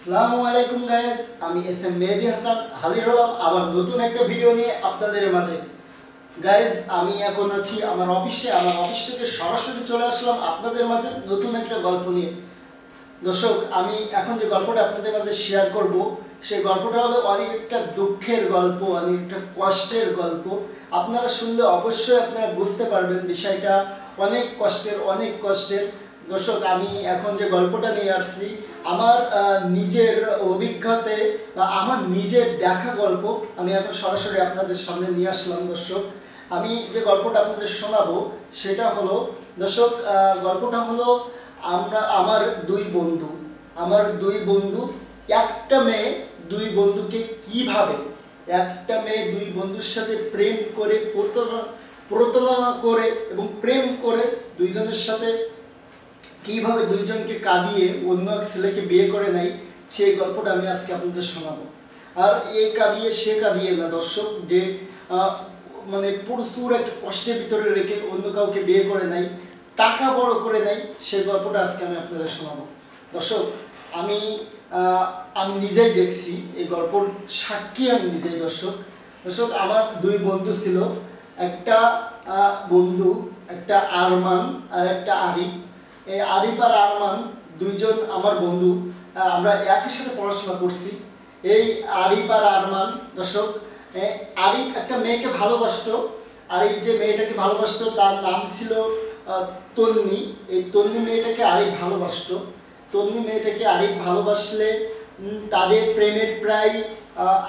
আসসালামু আলাইকুম গাইস, আমি এস এম মেহেদি হাসান হাজির হলাম আবার নতুন একটা ভিডিও নিয়ে আপনাদের মাঝে। গাইস, আমি এখন আছি আমার অফিসে। আমার অফিস থেকে সরাসরি চলে আসলাম আপনাদের মাঝে নতুন একটা গল্প নিয়ে। দর্শক, আমি এখন যে গল্পটা আপনাদের মাঝে শেয়ার করব, সেই গল্পটা হলো অনেক একটা দুঃখের গল্প, অনেক একটা কষ্টের গল্প। আপনারা শুনলে অবশ্যই আপনারা বুঝতে পারবেন বিষয়টা অনেক কষ্টের। দর্শক, আমি এখন যে গল্পটা নিয়ে আসছি আমার নিজের অভিজ্ঞতায় বা আমার নিজের দেখা গল্প আমি এখন সরাসরি আপনাদের সামনে নিয়ে আসলাম। দর্শক, আমি যে গল্পটা আপনাদের শোনাবো সেটা হলো, দর্শক, গল্পটা হলো আমার দুই বন্ধু একটা মেয়ে দুই বন্ধুকে কিভাবে একটা মেয়ে দুই বন্ধুর সাথে প্রেম করে প্রতারণা করে এবং প্রেম করে দুইজনের সাথে কিভাবে দুইজনকে কাঁদিয়ে অন্য এক ছেলেকে বিয়ে করে নেয়, সেই গল্পটা আমি আজকে আপনাদের শোনাবো। আর এই কাঁদিয়ে সে কাঁদিয়ে না দর্শক, যে মানে প্রচুর একটা কষ্টের ভিতরে রেখে অন্য কাউকে বিয়ে করে নেয়, টাকা বড় করে নেয়, সেই গল্পটা আজকে আমি আপনাদের শোনাবো। দর্শক, আমি নিজেই দেখছি এই গল্পর সাক্ষী, আমি নিজেই। দর্শক, আমার দুই বন্ধু ছিল। একটা বন্ধু, একটা আরমান আর একটা আরিফ। এই আরিফ আর আরমান দুইজন আমার বন্ধু, আমরা একই সাথে পড়াশোনা করছি। এই আরিফ আর আরমান, দর্শক, আরিফ একটা মেয়েকে ভালোবাসতো। আরিফ যে মেয়েটাকে ভালোবাসতো তার নাম ছিল তন্নি। এই তন্নি মেয়েটাকে আরিফ ভালোবাসতো। তন্নি মেয়েটাকে আরিফ ভালোবাসলে তাদের প্রেমের প্রায়,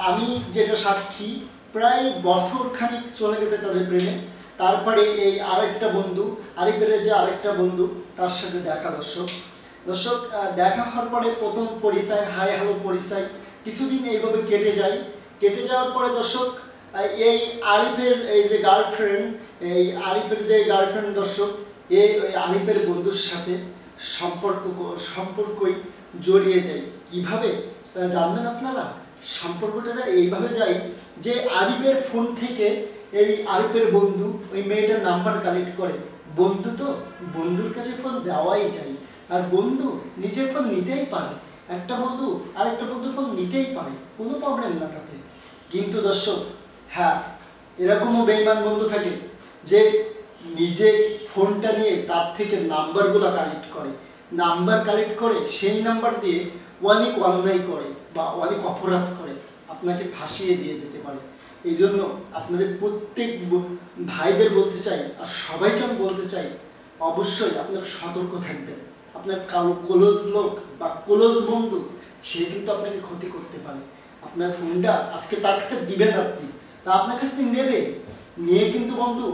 আমি যেটা সাক্ষী, প্রায় বছর খানিক চলে গেছে তাদের প্রেমে। তারপরে এই আরেকটা বন্ধু, আরিফের যে আরেকটা বন্ধু, তার সাথে দেখা। দর্শক, দেখা হওয়ার পরে প্রথম পরিচয়, হাই হ্যালো পরিচয়, কিছুদিন এইভাবে কেটে যাওয়ার পরে দর্শক, এই আরিফের যে গার্লফ্রেন্ড দর্শক, ওই আরিফের বন্ধুর সাথে সম্পর্কই জড়িয়ে যায়। কিভাবে জানবেন আপনারা? সম্পর্কটা এইভাবে যায় যে আরিফের ফোন থেকে এই আরিফের বন্ধু ওই মেয়েটার নাম্বার কালেক্ট করে। বন্ধু তো বন্ধুর কাছে ফোন দেওয়াই যায়, আর বন্ধু নিজের ফোন নিতেই পারে। একটা বন্ধু আরেকটা বন্ধুর ফোন নিতেই পারে, কোনো প্রবলেম না তাতে। কিন্তু দর্শক, হ্যাঁ, এরকমও বেঈমান বন্ধু থাকে যে নিজে ফোনটা নিয়ে তার থেকে নাম্বারগুলো কালেক্ট করে সেই নাম্বার দিয়ে অনেক অন্যায় করে বা অনেক অপরাধ করে, আপনাকে ফাঁসিয়ে দিয়ে যেতে পারে। এই জন্য আপনাদের প্রত্যেক ভাইদের বলতে চাই, আর সবাইকে আমি বলতে চাই, অবশ্যই আপনারা সতর্ক থাকবেন। আপনার কারো ক্লোজ লোক বা ক্লোজ বন্ধু, সে কিন্তু আপনাকে ক্ষতি করতে পারে। আপনার ফোনটা আজকে তার কাছে দিবেন আপনি, তা আপনার কাছ থেকে নিয়ে কিন্তু বন্ধু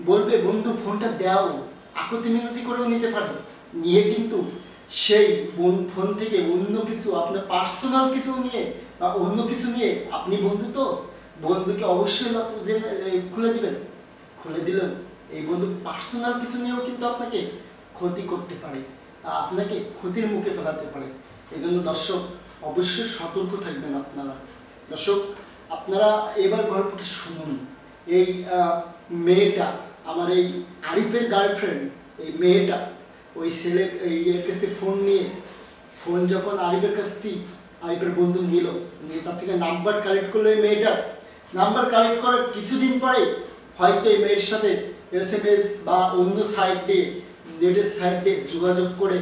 বলবে, বন্ধু ফোনটা দাও, আকুতি মিনতি করেও নিতে পারে। নিয়ে কিন্তু সেই ফোন থেকে অন্য কিছু, আপনার পার্সোনাল কিছু নিয়ে বা অন্য কিছু নিয়ে, আপনি বন্ধু তো বন্ধুকে অবশ্যই খুলে দিলেন, এই বন্ধু পার্সোনাল কিছু নিয়েও কিন্তু আপনাকে ক্ষতি করতে পারে, আপনাকে ক্ষতির মুখে ফেলাতে পারে। এই জন্য দর্শক, অবশ্যই সতর্ক থাকবেন আপনারা। দর্শক, আপনারা এবার গল্পটা শুনুন। এই মেয়েটা, আমার এই আরিফের গার্লফ্রেন্ড, এই মেয়েটা ওই ছেলের এর কাছ থেকে ফোন যখন আরিফের কাছ থেকে আরিফের বন্ধু নিয়ে তার থেকে নাম্বার কালেক্ট করলো। এই মেয়েটার নাম্বার কালেক্ট করার কিছুদিন পরে হয়তো এই মেয়েটার সাথে SMS বা অন্য নেটের সাইড দিয়ে যোগাযোগ করে,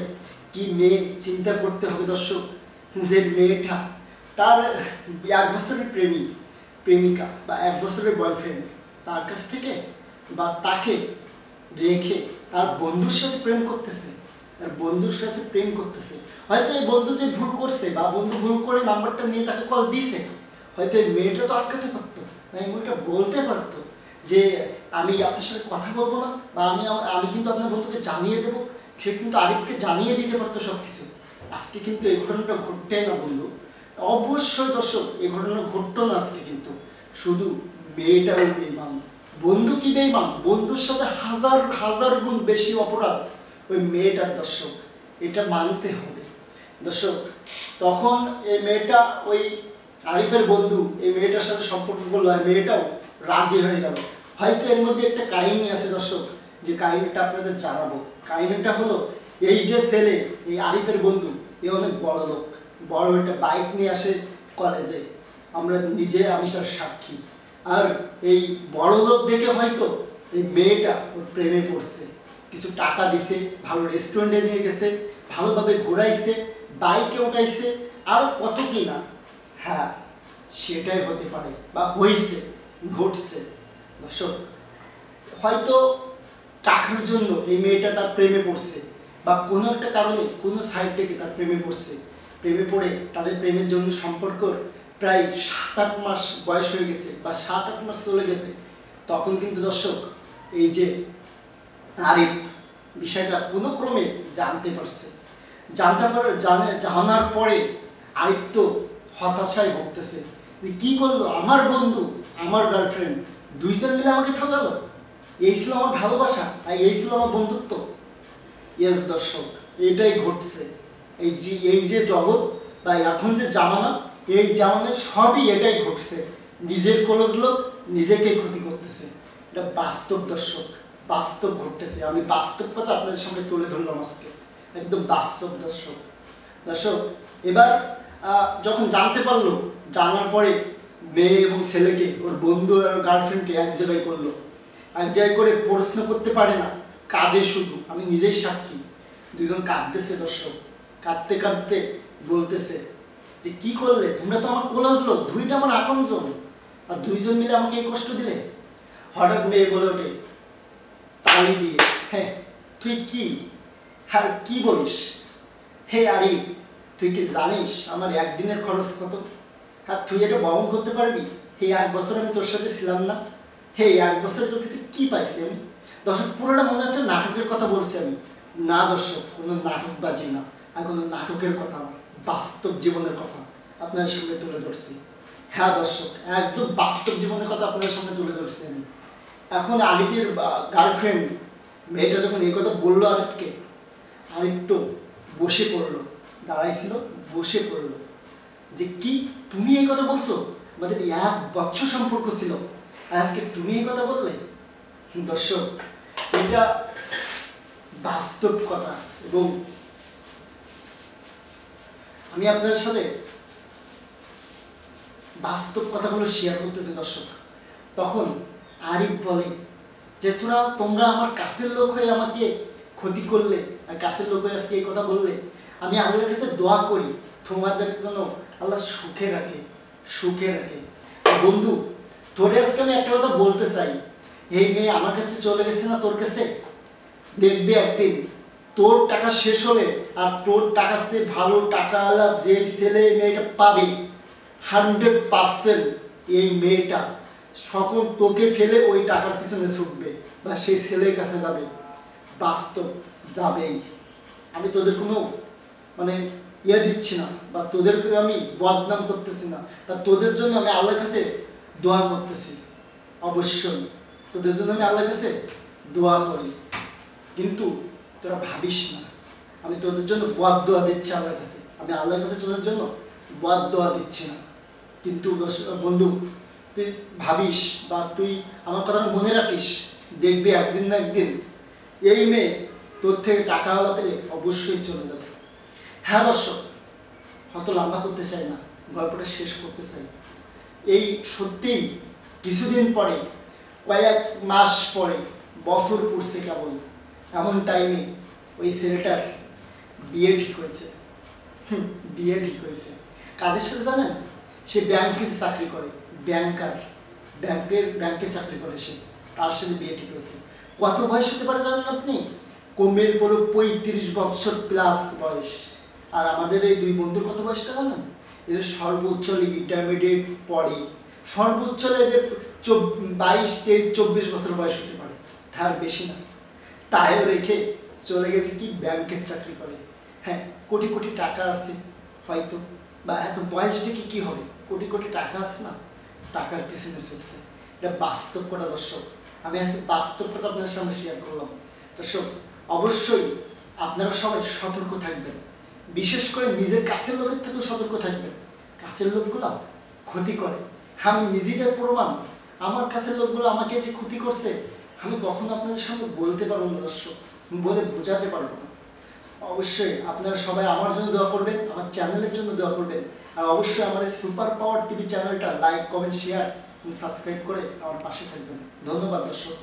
কি মেয়ে চিন্তা করতে হবে দর্শক, যে মেয়েটা তার 1 বছরের প্রেমিকা বা 1 বছরের বয়ফ্রেন্ড, তার কাছ থেকে বা তাকে রেখে তার বন্ধুর সাথে প্রেম করতেছে। হয়তো এই বন্ধু যে ভুল করছে বা বন্ধু ভুল করে নাম্বারটা নিয়ে তাকে কল দিছে, হয়তো এই মেয়েটা তো আটকাতে পারতো, এই মেয়েটা বলতে পারতো যে আমি আপনার সাথে কথা বলবো না, বা আমি কিন্তু আপনার বন্ধুকে জানিয়ে দেবো। সে কিন্তু আরিফকে জানিয়ে দিতে পারতো সব কিছু। আজকে কিন্তু এই ঘটনাটা ঘটতে না বন্ধু, অবশ্যই দর্শক, এই ঘটনা ঘটতো না আজকে। কিন্তু শুধু মেয়েটাও বেঈমান, বন্ধু কি বেঈমান, বন্ধুর সাথে হাজার গুণ বেশি অপরাধ ওই মেয়েটার। দর্শক, এটা মানতে হবে। দর্শক, তখন এই মেয়েটা, ওই আরিফের বন্ধু এই মেয়েটার সাথে সম্পর্ক করলো, আর মেয়েটাও রাজি হয়ে গেল। হয়তো এর মধ্যে একটা কাহিনী আছে দর্শক, যে কাহিনীটা আপনাদের জানাবো। কাহিনীটা হলো, এই যে ছেলে, এই আরিফের বন্ধু, এ অনেক বড় লোক, বড় একটা বাইক নিয়ে আসে কলেজে, আমি তার সাক্ষী। আর এই বড় লোক দেখে হয়তো এই মেয়েটা ওর প্রেমে পড়ছে, কিছু টাকা দিছে, ভালো রেস্টুরেন্টে নিয়ে গেছে, ভালোভাবে ঘোরাইছে, বাইকে উঠাইছে, আর কত কি না। হ্যাঁ, সেটাই হতে পারে বা হয়েছে, ঘটছে। দর্শক, হয়তো টাকার জন্য এই মেয়েটা তার প্রেমে পড়ছে, বা কোনো একটা কারণে কোনো সাইড থেকে তার প্রেমে পড়ছে। প্রেমে পড়ে তাদের প্রেমের জন্য সম্পর্ক প্রায় 7-8 মাস বয়স হয়ে গেছে বা 7-8 মাস চলে গেছে। তখন কিন্তু দর্শক এই যে আরিফ বিষয়টা কোনো ক্রমে জানতে পারছে। জানার পরে আরিফ তো হতাশায় ভুগতেছে যে কী করলো আমার বন্ধু, আমার গার্লফ্রেন্ড, দুইজন মিলে আমাকে ঠকালো। এই ছিল আমার ভালোবাসা আর এই ছিল আমার বন্ধুত্ব। ইয়েস দর্শক, এটাই ঘটছে। এই যে জগৎ বা এখন যে জামানা, এই জামানায় সবই এটাই ঘটছে। নিজের ক্লোজ লোক নিজেকে ক্ষতি করতেছে। এটা বাস্তব দর্শক, বাস্তব ঘটতেছে। আমি বাস্তব কথা আপনাদের সামনে তুলে ধরলাম আজকে, একদম বাস্তব দর্শক। এবার যখন জানতে পারলো, জানার পরে মেয়ে এবং ছেলেকে, ওর বন্ধু আর গার্লফ্রেন্ডকে এক জায়গায় করলো। এক জায়গায় করে প্রশ্ন করতে পারে না, কাঁদে শুধু। আমি নিজেই সাক্ষী, দুজন কাঁদতেছে দর্শক। কাঁদতে কাঁদতে বলতেছে যে কি করলে, তোমরা তো আমার কোলাজ লোক, দুইটা আমার আপনজন, আর দুইজন মিলে আমাকে এই কষ্ট দিলে। হঠাৎ মেয়ে বলে ওঠে তালি দিয়ে, হ্যাঁ তুই কি, হ্যাঁ কি বলিস? হে আরিফ, তুই কি জানিস আমার একদিনের খরচ কত? হ্যাঁ তুই এটা বহন করতে পারবি? হে 1 বছর আমি তোর সাথে ছিলাম না, হে 1 বছরে তোর কিছু কি পাইছি আমি? দর্শক, পুরোটা মনে হচ্ছে নাটকের কথা বলছি আমি। না দর্শক, কোনো নাটকবাজি না, আর কোনো নাটকের কথা না, বাস্তব জীবনের কথা আপনাদের সামনে তুলে ধরছি। হ্যাঁ দর্শক, একদম বাস্তব জীবনের কথা আপনাদের সামনে তুলে ধরছি আমি। এখন আরিফের গার্লফ্রেন্ড মেয়েটা যখন এই কথা বললো আরিফকে, আরিফ তো বসে পড়লো, দাঁড়াইছিল, বসে পড়লো যে কি তুমি এই কথা বলছো? আমাদের 1 বছর সম্পর্ক ছিল, আজকে তুমি এই কথা বললে? দর্শক, এটা বাস্তব কথা। এবং আমি আপনাদের সাথে বাস্তব কথাগুলো শেয়ার করতেছি দর্শক। তখন আরিফ বলে যে তোমরা আমার কাছের লোক হয়ে আমাকে ক্ষতি করলে, আর কাছের লোক হয়ে আজকে এই কথা বললে। আমি আল্লাহর কাছে দোয়া করি তোমাদের জন্য আল্লাহ সুখে রাখে। বন্ধু, তোরে আজকে আমি একটা কথা বলতে চাই, এই মেয়ে আমার কাছে চলে গেছে না তোর কাছে, দেখবে একদিন তোর টাকা শেষ হলে আর তোর টাকার চেয়ে ভালো টাকাওয়ালা যে ছেলে এই মেয়েটা পাবে, 100% এই মেয়েটা সকল তোকে ফেলে ওই টাকার পিছনে ছুটবে বা সেই ছেলের কাছে যাবে। বাস্তব যাবেই। আমি তোদের কোনো দিচ্ছি না, বা তোদেরকে আমি বদনাম করতেছি না, বা তোদের জন্য আমি আল্লাহর কাছে দোয়া করতেছি। অবশ্যই তোদের জন্য আমি আল্লাহর কাছে দোয়া করি, কিন্তু তোরা ভাবিস না আমি তোদের জন্য বদ দোয়া দিচ্ছি আল্লাহর কাছে। আমি আল্লাহর কাছে তোদের জন্য বদ দোয়া দিচ্ছি না। কিন্তু বন্ধু, তুই ভাবিস বা তুই আমার কথা মনে রাখিস, দেখবি একদিন না একদিন এই মেয়ে তোর থেকে টাকাওয়ালা পেলে অবশ্যই চলে যাবে। হ্যাঁ দর্শক, হয়তো লম্বা করতে চাই না, গল্পটা শেষ করতে চাই। এই সত্যিই কিছুদিন পরে, কয়েক মাস পরে, বছর পড়ছে কেবল, এমন টাইমে ওই ছেলেটার বিয়ে ঠিক হয়েছে। কাদের সাথে জানেন? সে ব্যাংকের চাকরি করে, ব্যাংকের চাকরি করে সে, তার সাথে বিয়ে ঠিক হয়েছে। কত বয়স হতে পারে জানেন আপনি? কমের পরে 35 বছর প্লাস বয়স। আর আমাদের এই 2 বন্ধুর কত বয়সটা জানেন? এদের সর্বোচ্চ ইন্টারমিডিয়েট পড়ে, সর্বোচ্চ এদের 22-24 বছর বয়স হতে পারে, তার বেশি না। তাই রেখে চলে গেছে কি ব্যাংকের চাকরি করে। হ্যাঁ, কোটি কোটি টাকা আছে হয়তো, বা এত বয়স থেকে কি হবে, কোটি কোটি টাকা আছে না, টাকার পিছনে ছুটছে। এটা বাস্তব কথা দর্শক। আমি আজকে বাস্তব কথা আপনাদের সামনে শেয়ার করলাম। দর্শক, অবশ্যই আপনারা সবাই সতর্ক থাকবেন, বিশেষ করে নিজের কাছের লোকের থেকেও সতর্ক থাকবেন। কাছের লোকগুলো ক্ষতি করে, আমি নিজেদের প্রমাণ। আমার কাছের লোকগুলো আমাকে যে ক্ষতি করছে আমি কখনো আপনাদের সামনে বলতে পারবো না দর্শক, বলে বোঝাতে পারবো না। অবশ্যই আপনারা সবাই আমার জন্য দোয়া করবেন, আমার চ্যানেলের জন্য দোয়া করবেন, আর অবশ্যই আমার এই সুপার পাওয়ার টিভি চ্যানেলটা লাইক, কমেন্ট, শেয়ার এবং সাবস্ক্রাইব করে আমার পাশে থাকবেন। ধন্যবাদ দর্শক।